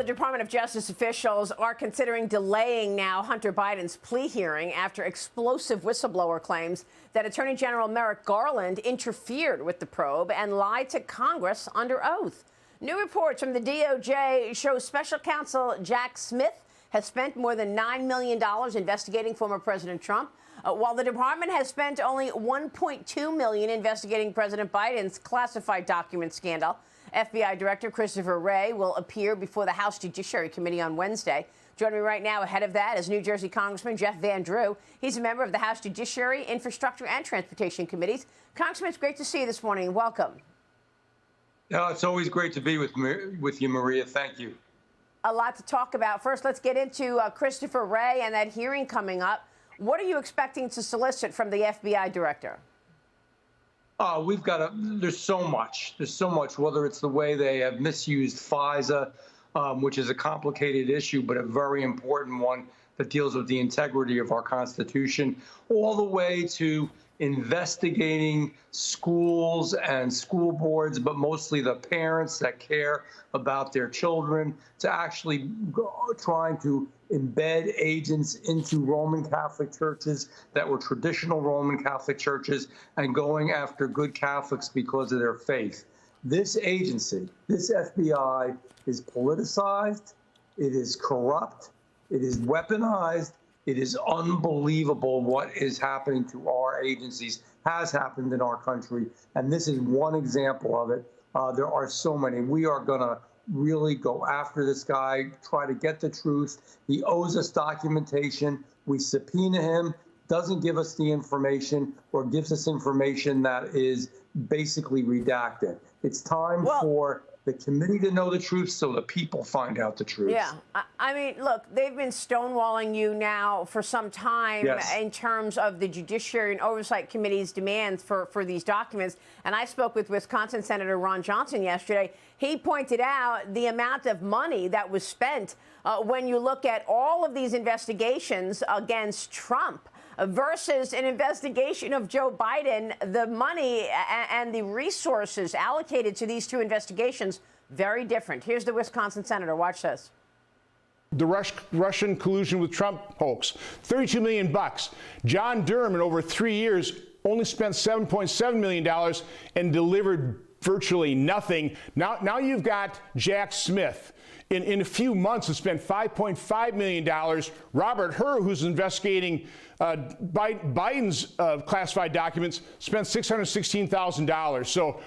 The Department of Justice officials are considering delaying now Hunter Biden's plea hearing after explosive whistleblower claims that Attorney General Merrick Garland interfered with the probe and lied to Congress under oath. New reports from the DOJ show Special Counsel Jack Smith has spent more than $9 million investigating former President Trump, while the department has spent only $1.2 million investigating President Biden's classified document scandal. FBI Director Christopher Wray will appear before the House Judiciary Committee on Wednesday. Joining me right now ahead of that is New Jersey Congressman Jeff Van Drew. He's a member of the House Judiciary, Infrastructure, and Transportation Committees. Congressman, it's great to see you this morning. Welcome. It's always great to be with you, Maria. Thank you. A lot to talk about. First, let's get into Christopher Wray and that hearing coming up. What are you expecting to solicit from the FBI Director? There's so much, whether it's the way they have misused FISA, which is a complicated issue, but a very important one that deals with the integrity of our Constitution, all the way to investigating schools and school boards, but mostly the parents that care about their children, to actually trying to embed agents into Roman Catholic churches that were traditional Roman Catholic churches and going after good Catholics because of their faith. This agency, this FBI, is politicized, it is corrupt, it is weaponized. It is unbelievable what is happening to our agencies, has happened in our country, and this is one example of it. There are so many. We are going to really go after this guy, try to get the truth. He owes us documentation. We subpoena him, doesn't give us the information, or gives us information that is basically redacted. It's time for the committee to know the truth so the people find out the truth. Yeah. I mean, look, they've been stonewalling you now for some time in terms of the Judiciary and Oversight Committee's demands for these documents. And I spoke with Wisconsin Senator Ron Johnson yesterday. He pointed out the amount of money that was spent when you look at all of these investigations against Trump versus an investigation of Joe Biden. The money and the resources allocated to these two investigations, very different. Here's the Wisconsin senator. Watch this. The Russian collusion with Trump hoax, $32 million. John Durham, in over 3 years, only spent $7.7 million and delivered virtually nothing. Now you've got Jack Smith. In a few months, has spent $5.5 million. Robert Hur, who's investigating Biden's classified documents, spent $616,000. So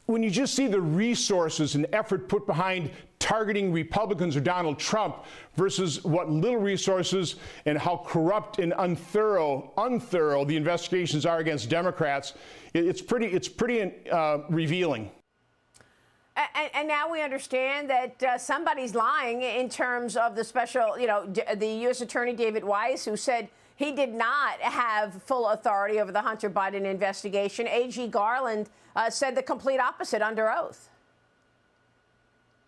when you just see the resources and effort put behind targeting Republicans or Donald Trump versus what little resources and how corrupt and unthorough the investigations are against Democrats, it's pretty revealing. And now we understand that somebody's lying in terms of the special, the U.S. Attorney David Weiss, who said he did not have full authority over the Hunter Biden investigation. A.G. Garland said the complete opposite under oath.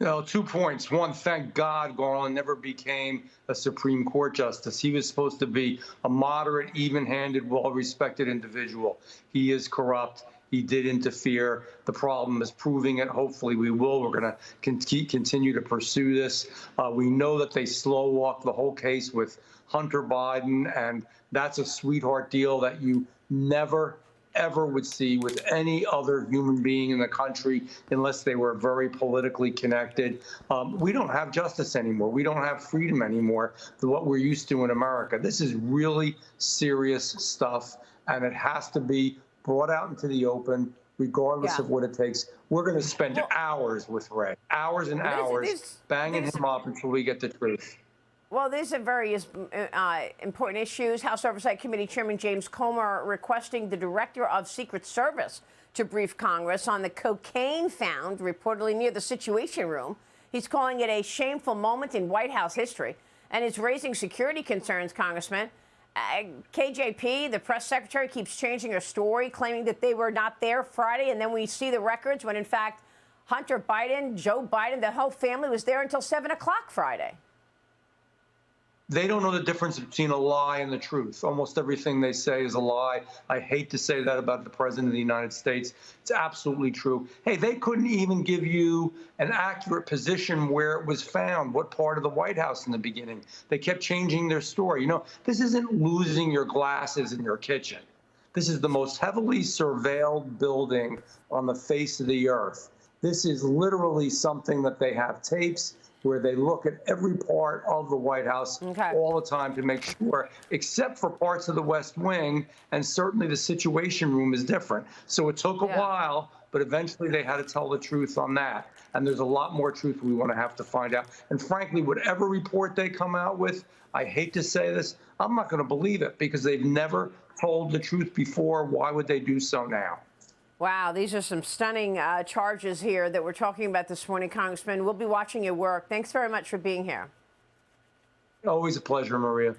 2 points. One, thank God Garland never became a Supreme Court justice. He was supposed to be a moderate, even-handed, well-respected individual. He is corrupt. He did interfere. The problem is proving it. Hopefully we will. We're going to continue to pursue this. We know that they slow walked the whole case with Hunter Biden, and that's a sweetheart deal that you never, ever would see with any other human being in the country unless they were very politically connected. We don't have justice anymore. We don't have freedom anymore than what we're used to in America. This is really serious stuff, and it has to be brought out into the open, regardless of what it takes. We're going to spend hours with Ray, hours and hours, banging him up until we get the truth. Well, these are very important issues. House Oversight Committee Chairman James Comer requesting the Director of Secret Service to brief Congress on the cocaine found reportedly near the Situation Room. He's calling it a shameful moment in White House history, and it's raising security concerns, Congressman. KJP, the press secretary, keeps changing her story, claiming that they were not there Friday, and then we see the records when, in fact, Hunter Biden, Joe Biden, the whole family was there until 7 o'clock Friday. They don't know the difference between a lie and the truth. Almost everything they say is a lie. I hate to say that about the President of the United States. It's absolutely true. Hey, they couldn't even give you an accurate position where it was found, what part of the White House in the beginning. They kept changing their story. You know, this isn't losing your glasses in your kitchen. This is the most heavily surveilled building on the face of the earth. This is literally something that they have tapes where they look at every part of the White House all the time to make sure, except for parts of the West Wing, and certainly the Situation Room is different. So it took a while, but eventually they had to tell the truth on that. And there's a lot more truth we want to have to find out. And frankly, whatever report they come out with, I hate to say this, I'm not going to believe it because they've never told the truth before. Why would they do so now? Wow, these are some stunning charges here that we're talking about this morning, Congressman. We'll be watching your work. Thanks very much for being here. Always a pleasure, Maria.